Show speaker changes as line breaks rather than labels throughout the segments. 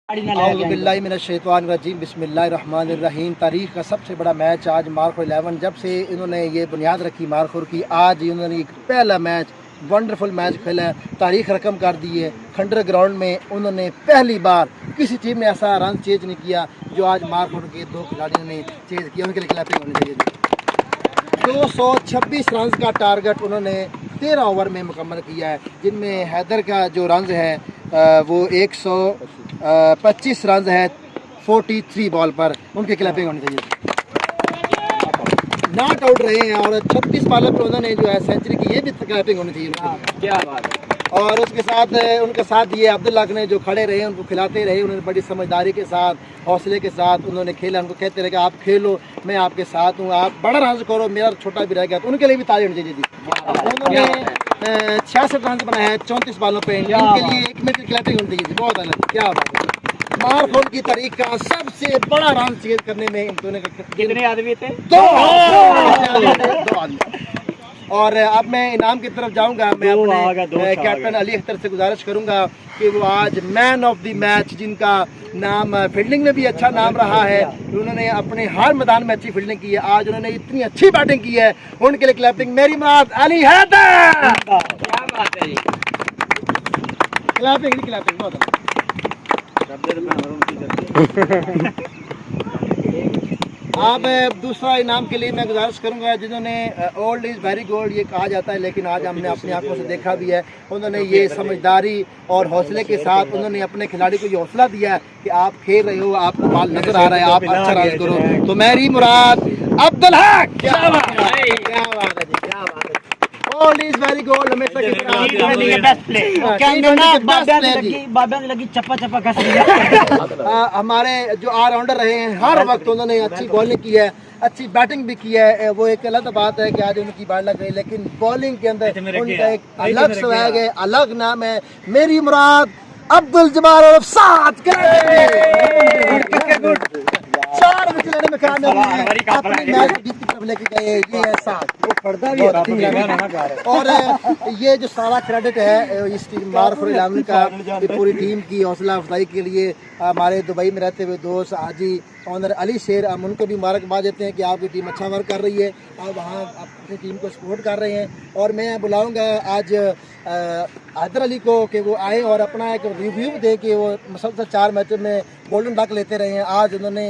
बिस्मिल्लाहिर्रहमानिर्रहीम बिस्मिल्लाहिर्रहमानिर्रहीम। तारीख का सबसे बड़ा मैच आज मार्को 11 जब से इन्होंने ये बुनियाद रखी मार्कोर की, आज इन्होंने एक पहला मैच वंडरफुल मैच खेला है, तारीख रकम कर दी है। खंडर ग्राउंड में उन्होंने पहली बार किसी टीम ने ऐसा रन चेज नहीं किया जो आज मार्कोर के दो खिलाड़ियों ने चेज किया। उनके लिए क्लैपिंग होनी चाहिए। 226 रन का टारगेट उन्होंने 13 ओवर में मुकम्मल किया है, जिनमें हैदर का जो रन है वो 125 रन है 43 बॉल पर। उनकी क्लैपिंग होनी चाहिए। नॉट आउट रहे हैं और 36 बॉल पर उन्होंने जो है सेंचुरी की, ये भी क्लैपिंग होनी चाहिए।
क्या बात है।
और उसके साथ उनके साथ ये अब्दुल्ला ने जो खड़े रहे, उनको खिलाते रहे, उन्होंने बड़ी समझदारी के साथ हौसले के साथ उन्होंने खेला। उनको कहते रहे कि आप खेलो, मैं आपके साथ हूँ, आप बड़ा रन करो, मेरा छोटा भी रह गया। तो उनके लिए भी ताली होनी चाहिए। उन्होंने 66 रन बनाया है 34 बॉलों पे। इनके लिए 1 मिनट की क्लैपिंग होनी चाहिए। बहुत अलग, क्या बात है। मार्कोर की तारीख का सबसे बड़ा रन चेज करने में
कितने आदमी थे?
2 आदमी। और अब मैं इनाम की तरफ जाऊंगा। मैं अपने कैप्टन अली अख्तर से गुजारिश करूंगा कि वो आज मैन ऑफ द मैच, जिनका नाम फील्डिंग में भी अच्छा नाम रहा है, उन्होंने अपने हर मैदान में अच्छी फील्डिंग की है, आज उन्होंने इतनी अच्छी बैटिंग की है, उनके लिए क्लैपिंग। मेरी मुराद अली हैदर।
क्या बात है।
क्लैपिंग क्लैपिंग बहुत अब दूसरा इनाम के लिए मैं गुजारिश करूंगा, जिन्होंने ओल्ड इज़ वेरी गोल्ड ये कहा जाता है, लेकिन आज हमने अपनी आंखों से देखा भी है। उन्होंने ये समझदारी और हौसले के साथ उन्होंने अपने खिलाड़ी को ये हौसला दिया है कि आप खेल रहे हो, आपको बॉल नजर आ रहा है, आप अच्छा रन करो। तो मेरी मुराद अब्दुल हक। क्या बात है, क्या बात है जी, क्या बात है। ओल्ड इज़ वेरी गोल्ड हमेशा की तरह हमारे जो ऑलराउंडर रहे हैं, हर वक्त उन्होंने अच्छी बॉलिंग की है, अच्छी बैटिंग भी की है। वो एक अलग बात है कि आज उनकी बात लग गई, लेकिन बॉलिंग के अंदर उनका एक अलग स्वैग है, अलग नाम है। मेरी मुराद अब्दुल जब्बार और साथ 4 विकेट लेने में कामयाब हुए, अपनी मैच जीत की तरफ लेके गए। ये है साथ, वो पर्दा भी होता है। और ये जो सारा क्रेडिट है इस टीम मार्कोर 11 का, पूरी टीम की हौसला अफजाई के लिए हमारे दुबई में रहते हुए दोस्त हाजी ऑनर अली शेर, हम उनको भी मुबारकबाद देते हैं कि आपकी टीम अच्छा वर्क कर रही है, आप वहाँ अपनी टीम को सपोर्ट कर रहे हैं। और मैं बुलाऊंगा आज हैदर अली को कि वो आए और अपना एक रिव्यू दे कि वो मुसलसल 4 मैचों में गोल्डन डक लेते रहे हैं। आज उन्होंने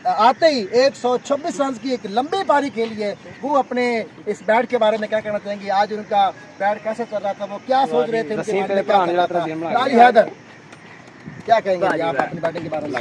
आते ही 126 रन की एक लंबी पारी खेली है। वो अपने इस बैट के बारे में क्या कहना चाहेंगे, आज उनका बैट कैसे चल रहा था, वो क्या सोच रहे थे, उनके बारे में क्या कहना था। अली हैदर क्या कहेंगे आप अपनी बैटिंग के बारे में?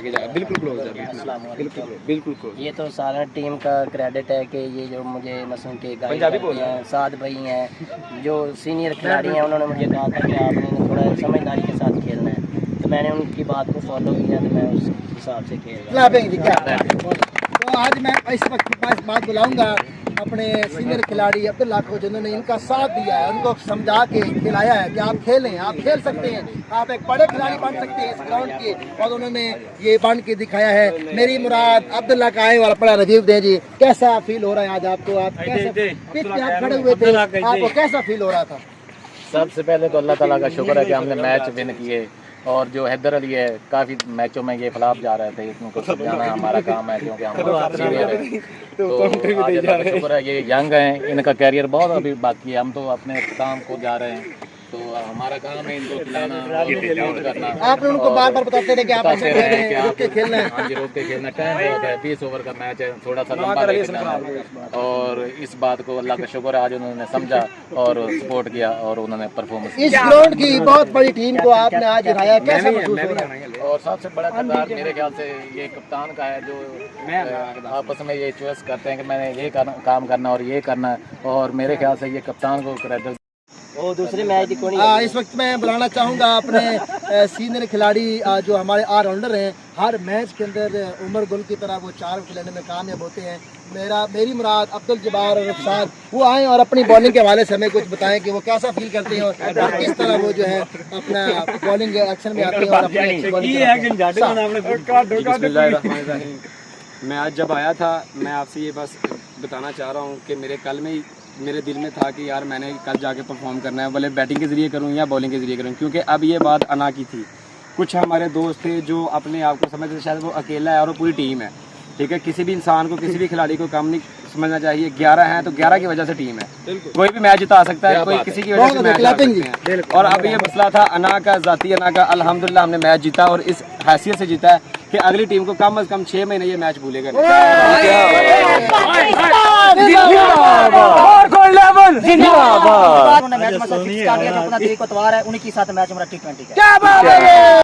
बिल्कुल ये तो सारा टीम का क्रेडिट है कि ये जो मुझे मसूम के हैं, साद भाई हैं, जो सीनियर खिलाड़ी हैं, उन्होंने मुझे कहा था कि आपने थोड़ा समझदारी के साथ खेलना है, तो मैंने उनकी बात को फॉलो किया, तो मैं उस हिसाब से खेल रहा हूं।
तो आज मैं इस वक्त बात बुलाऊंगा अपने सीनियर खिलाड़ी अब्दुल्ला को, जिन्होंने इनका साथ दिया है, उनको समझा के खिलाया है कि आप खेलें, आप खेल सकते हैं, आप एक बड़े खिलाड़ी बन सकते हैं इस ग्राउंड के, और उन्होंने ये बन के दिखाया है। मेरी मुराद अब्दुल्ला का आए और अपना रिव्यू दें जी। कैसा फील हो रहा है आज आपको? आप कैसे पिच पे आप खड़े हुए थे, आपको कैसा फील हो रहा था?
सबसे पहले तो अल्लाह ताला का शुक्र है कि हमने मैच विन किए। और जो हैदर अली है, काफ़ी मैचों में ये खिलाफ जा रहे थे, इनको समझाना हमारा काम है, क्योंकि हम सीनियर है। तो आज अल्लाह का शुक्र है, ये यंग हैं, इनका कैरियर बहुत अभी बाकी है, हम तो अपने काम को जा रहे हैं, तो हमारा काम है इनको खिलाना, सपोर्ट करना।
आपने उनको बार-बार बताते रहे कि आप ऐसे रोक के खेलना है।
हाँ जी, रोक के खेलना। टाइम बहुत है, 20 ओवर का मैच है, थोड़ा सा लंबा रखना है। और इस बात को अल्लाह का शुक्र है आज उन्होंने समझा और सपोर्ट किया और उन्होंने परफॉर्मेंस।
इस ग्राउंड की बहुत बड़ी टीम को आपने आज हराया, कैसा महसूस हो रहा है?
और सबसे बड़ा किरदार मेरे ख्याल से ये कप्तान का है, जो आपस में ये चॉइस करते हैं कि मैंने ये काम करना और ये करना है, और मेरे ख्याल से ये कप्तान को क्रेडिट।
वो दूसरे मैच की
इस वक्त मैं बुलाना चाहूँगा अपने सीनियर खिलाड़ी जो हमारे ऑलराउंडर हैं, हर मैच के अंदर उमर गुल की तरह वो 4 विकेट लेने में कामयाब होते हैं। मेरी मुराद अब्दुल जब्बार और साथ वो आएँ और अपनी बॉलिंग के हवाले से हमें कुछ बताएं कि वो कैसा फील करते हैं और किस तरह वो जो है अपना बॉलिंग एक्शन में आते हैं और अपनी
मैं आज जब आया था, मैं आपसे ये बस बताना चाह रहा हूँ कि मेरे दिल में था कि यार मैंने कल जाके परफॉर्म करना है, भले बैटिंग के ज़रिए करूँ या बॉलिंग के ज़रिए करूँ, क्योंकि अब ये बात अना की थी कुछ हमारे दोस्त थे जो अपने आप को समझते शायद वो अकेला है और वो पूरी टीम है। ठीक है, किसी भी इंसान को, किसी भी खिलाड़ी को कम नहीं समझना चाहिए। 11 हैं तो 11 की वजह से टीम है, कोई भी मैच जिता सकता है, कोई किसी की वजह से मैच हार सकते हैं। और अब ये मसला था अना का, जाती अना का, अल्हम्दुलिल्लाह हमने मैच जीता और इस हैसियत से जीता है कि अगली टीम को कम से कम 6 महीने ये मैच भूलेगा नहीं।
उन्होंने मैच में फिक्स कर दिया जो अपना 3 को इतवार है, उन्हीं के साथ मैच हमारा T20 का।